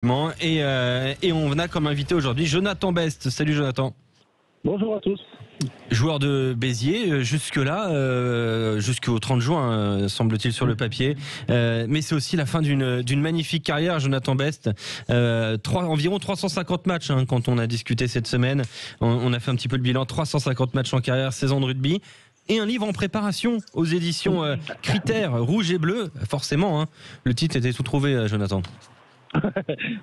Et on a comme invité aujourd'hui Jonathan Best. Salut Jonathan. Bonjour à tous. Joueur de Béziers, jusque-là, jusqu'au 30 juin, semble-t-il sur le papier. Mais c'est aussi la fin d'une magnifique carrière, Jonathan Best. Environ 350 matchs quand on a discuté cette semaine. On a fait un petit peu le bilan, 350 matchs en carrière, saison de rugby. Et un livre en préparation aux éditions Critères, Rouge et Bleu. Forcément, le titre était tout trouvé, Jonathan.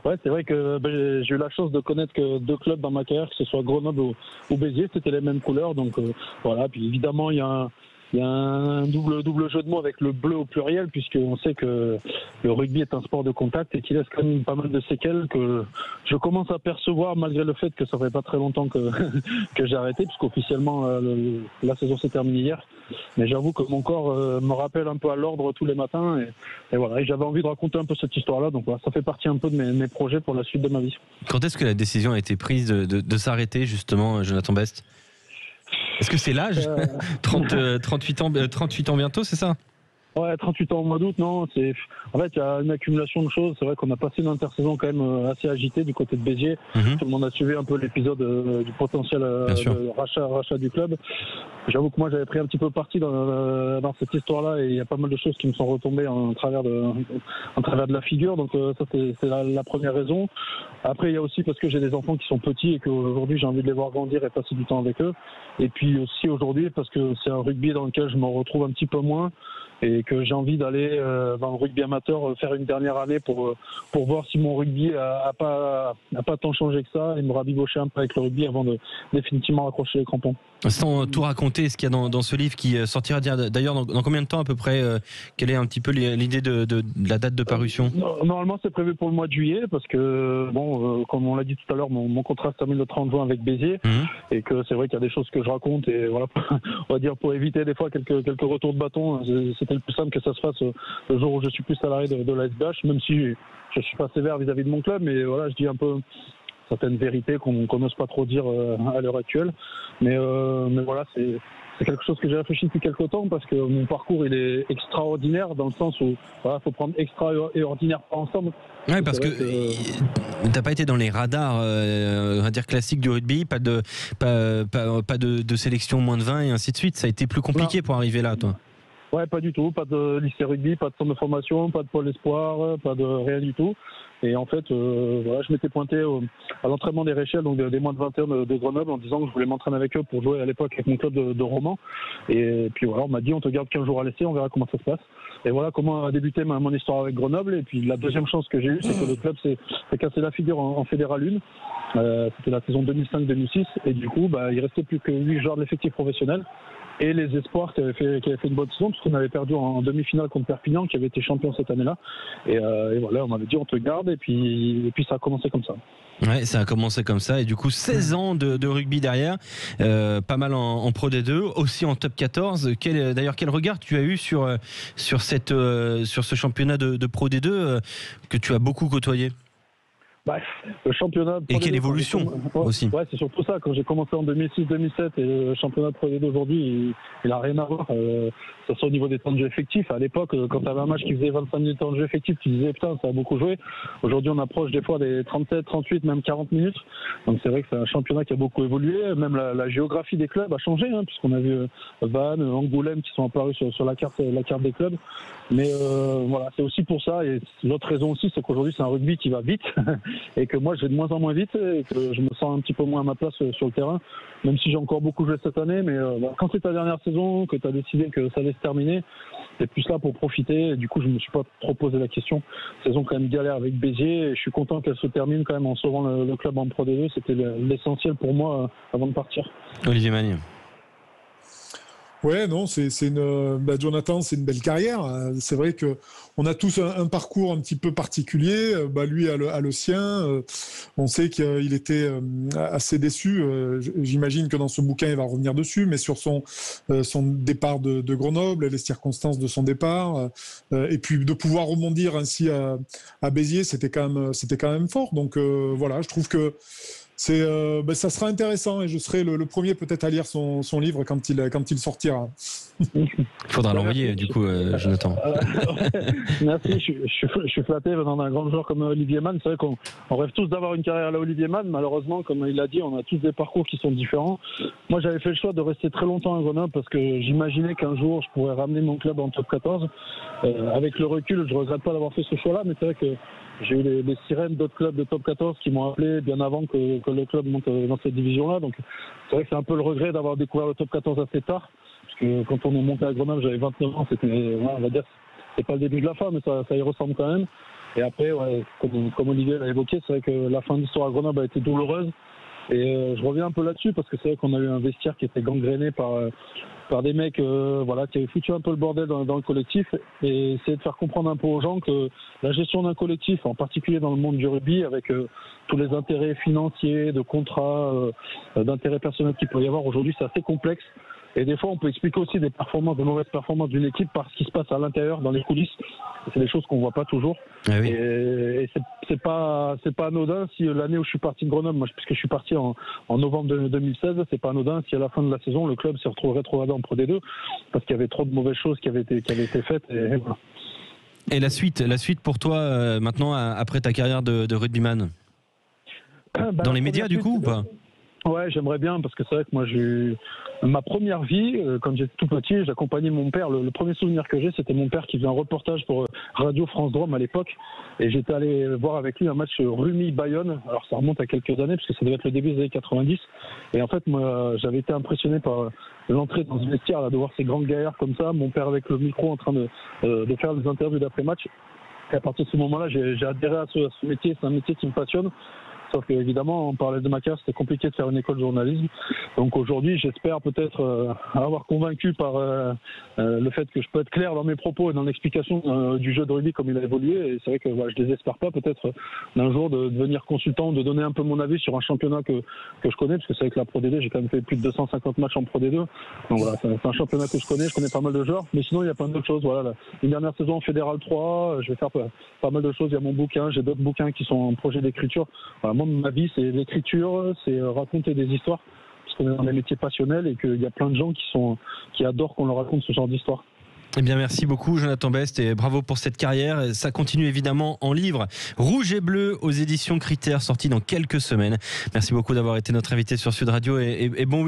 Ouais, c'est vrai que j'ai eu la chance de connaître que deux clubs dans ma carrière, que ce soit Grenoble ou Béziers, c'était les mêmes couleurs. Donc voilà, puis évidemment, il y a un double jeu de mots avec le bleu au pluriel, puisqu'on sait que le rugby est un sport de contact et qu'il laisse quand même pas mal de séquelles que je commence à percevoir, malgré le fait que ça fait pas très longtemps que j'ai arrêté, puisqu'officiellement la saison s'est terminée hier. Mais j'avoue que mon corps me rappelle un peu à l'ordre tous les matins et voilà, et j'avais envie de raconter un peu cette histoire-là, donc voilà, ça fait partie un peu de mes projets pour la suite de ma vie. Quand est-ce que la décision a été prise de s'arrêter, justement, Jonathan Best ? Est-ce que c'est l'âge 38 ans bientôt, c'est ça ? Ouais, 38 ans au mois d'août, non. En fait, il y a une accumulation de choses. C'est vrai qu'on a passé une intersaison quand même assez agitée du côté de Béziers. Tout le monde a suivi un peu l'épisode du potentiel de rachat du club. J'avoue que moi, j'avais pris un petit peu parti dans cette histoire-là et il y a pas mal de choses qui me sont retombées en travers de la figure. Donc ça, c'est la première raison. Après, il y a aussi parce que j'ai des enfants qui sont petits et qu'aujourd'hui, j'ai envie de les voir grandir et passer du temps avec eux. Et puis aussi aujourd'hui, parce que c'est un rugby dans lequel je me retrouve un petit peu moins et que j'ai envie d'aller dans le rugby amateur faire une dernière année pour voir si mon rugby a pas tant changé que ça et me rabibocher un peu avec le rugby avant de définitivement raccrocher les crampons. Sans tout raconter, ce qu'il y a dans ce livre qui sortira d'ailleurs dans combien de temps à peu près, quelle est un petit peu l'idée de la date de parution ? Normalement, c'est prévu pour le mois de juillet parce que, comme on l'a dit tout à l'heure, mon contrat se termine le 30 juin avec Béziers et que c'est vrai qu'il y a des choses que je raconte et voilà, on va dire pour éviter des fois quelques retours de bâton, c'était le plus simple que ça se fasse le jour où je suis plus salarié de la SBH, même si je suis pas sévère vis-à-vis de mon club, mais voilà, je dis un peu certaines vérités qu'on n'ose pas trop dire à l'heure actuelle. Mais voilà, c'est quelque chose que j'ai réfléchi depuis quelques temps parce que mon parcours il est extraordinaire dans le sens où voilà, faut prendre extra et ordinaire pas ensemble. Ouais, parce que t'as pas été dans les radars, on va dire classiques du rugby, pas de sélection moins de 20 et ainsi de suite. Ça a été plus compliqué pour arriver là, toi. Ouais, pas du tout, pas de lycée rugby, pas de centre de formation, pas de pôle espoir, pas de rien du tout. Et en fait, voilà, je m'étais pointé à l'entraînement des Réchelles, donc des moins de 21 de Grenoble, en disant que je voulais m'entraîner avec eux pour jouer à l'époque avec mon club de Romans. Et puis voilà, on m'a dit on te garde 15 jours à l'essai, on verra comment ça se passe. Et voilà comment a débuté mon histoire avec Grenoble. Et puis la deuxième chance que j'ai eue, c'est que le club s'est cassé la figure en Fédéral 1. C'était la saison 2005-2006. Et du coup, il restait plus que 8 joueurs de l'effectif professionnel. Et les espoirs qui avaient fait une bonne saison, puisqu'on avait perdu en demi-finale contre Perpignan, qui avait été champion cette année-là. Et voilà, on m'avait dit on te garde, et puis ça a commencé comme ça. Ouais, ça a commencé comme ça, et du coup 16 ans de rugby derrière, pas mal en Pro D2, aussi en Top 14. D'ailleurs, quel regard tu as eu sur ce championnat de Pro D2 que tu as beaucoup côtoyé ? Le championnat et quelle évolution aussi. Ouais, c'est surtout ça. Quand j'ai commencé en 2006-2007 et le championnat de Pro D2 aujourd'hui, il a rien à voir. Ça soit au niveau des temps de jeu effectifs. À l'époque, quand tu avais un match qui faisait 25 minutes de temps de jeu effectif, tu disais putain, ça a beaucoup joué. Aujourd'hui, on approche des fois des 37, 38, même 40 minutes. Donc c'est vrai que c'est un championnat qui a beaucoup évolué. Même la géographie des clubs a changé, puisqu'on a vu Vannes, Angoulême qui sont apparus sur la carte des clubs. Mais voilà, c'est aussi pour ça. Et l'autre raison aussi, c'est qu'aujourd'hui, c'est un rugby qui va vite. Et que moi je vais de moins en moins vite et que je me sens un petit peu moins à ma place sur le terrain, même si j'ai encore beaucoup joué cette année, mais quand c'est ta dernière saison, que tu as décidé que ça allait se terminer, t'es plus là pour profiter, et du coup je me suis pas trop posé la question. Saison quand même galère avec Béziers, et je suis content qu'elle se termine quand même en sauvant le club en Pro D2, c'était l'essentiel pour moi avant de partir. Olivier Magne. Ouais, non, Jonathan, c'est une belle carrière. C'est vrai que on a tous un parcours un petit peu particulier. Lui a le sien. On sait qu'il était assez déçu. J'imagine que dans ce bouquin, il va revenir dessus, mais sur son départ de Grenoble, les circonstances de son départ, et puis de pouvoir rebondir ainsi à Béziers, c'était quand même fort. Donc voilà, je trouve que Ça sera intéressant et je serai le premier peut-être à lire son livre quand il sortira. Il faudra l'envoyer du coup, Jonathan. Merci, je suis flatté venant d'un grand joueur comme Olivier Mann. C'est vrai qu'on rêve tous d'avoir une carrière à la Olivier Mann. Malheureusement, comme il l'a dit, on a tous des parcours qui sont différents. Moi, j'avais fait le choix de rester très longtemps à Grenoble parce que j'imaginais qu'un jour, je pourrais ramener mon club en top 14. Avec le recul, je ne regrette pas d'avoir fait ce choix-là, mais c'est vrai que j'ai eu les sirènes d'autres clubs de top 14 qui m'ont appelé bien avant que le club monte dans cette division-là. Donc c'est vrai que c'est un peu le regret d'avoir découvert le top 14 assez tard. Parce que quand on est monté à Grenoble, j'avais 29 ans, on va dire, c'est pas le début de la fin, mais ça y ressemble quand même. Et après, comme Olivier l'a évoqué, c'est vrai que la fin de l'histoire à Grenoble a été douloureuse. Et je reviens un peu là-dessus parce que c'est vrai qu'on a eu un vestiaire qui était gangréné par des mecs qui avaient foutu un peu le bordel dans le collectif, et essayer de faire comprendre un peu aux gens que la gestion d'un collectif, en particulier dans le monde du rugby, avec tous les intérêts financiers, de contrats, d'intérêts personnels qu'il peut y avoir aujourd'hui, c'est assez complexe. Et des fois, on peut expliquer aussi des mauvaises performances d'une équipe par ce qui se passe à l'intérieur, dans les coulisses. C'est des choses qu'on voit pas toujours. Ah oui. Et c'est pas anodin si l'année où je suis parti de Grenoble, moi, puisque je suis parti en novembre 2016, c'est pas anodin si à la fin de la saison, le club se retrouve rétrogradé en Pro D2 parce qu'il y avait trop de mauvaises choses qui avaient été faites. Et voilà. Et la suite pour toi, maintenant, après ta carrière de rugbyman, dans les médias du coup ou pas? Ouais, j'aimerais bien parce que c'est vrai que moi ma première vie, quand j'étais tout petit, j'accompagnais mon père. Le premier souvenir que j'ai, c'était mon père qui faisait un reportage pour Radio France Drôme à l'époque, et j'étais allé voir avec lui un match Rumi-Bayonne. Alors ça remonte à quelques années parce que ça devait être le début des années 90. Et en fait, moi, j'avais été impressionné par l'entrée dans ce vestiaire, là, de voir ces grands gaillards comme ça, mon père avec le micro en train de faire des interviews d'après-match. Et à partir de ce moment-là, j'ai adhéré à ce métier. C'est un métier qui me passionne. Sauf qu'évidemment, on parlait de ma carrière, c'était compliqué de faire une école de journalisme. Donc aujourd'hui, j'espère peut-être avoir convaincu par le fait que je peux être clair dans mes propos et dans l'explication du jeu de rugby comme il a évolué. Et c'est vrai que je désespère pas peut-être d'un jour de devenir consultant, de donner un peu mon avis sur un championnat que je connais, parce que c'est vrai que la Pro D2, j'ai quand même fait plus de 250 matchs en Pro D2. Donc voilà, c'est un championnat que je connais pas mal de joueurs. Mais sinon, il y a plein d'autres choses. Voilà, une dernière saison en Fédéral 3, je vais faire pas mal de choses. Il y a mon bouquin, j'ai d'autres bouquins qui sont en projet d'écriture. Voilà, moi, ma vie, c'est l'écriture, c'est raconter des histoires, parce qu'on est dans des métiers passionnels et qu'il y a plein de gens qui adorent qu'on leur raconte ce genre d'histoire. Eh bien, merci beaucoup, Jonathan Best, et bravo pour cette carrière. Ça continue évidemment en livre Rouge et Bleu aux éditions Critères, sorti dans quelques semaines. Merci beaucoup d'avoir été notre invité sur Sud Radio et bon week-end.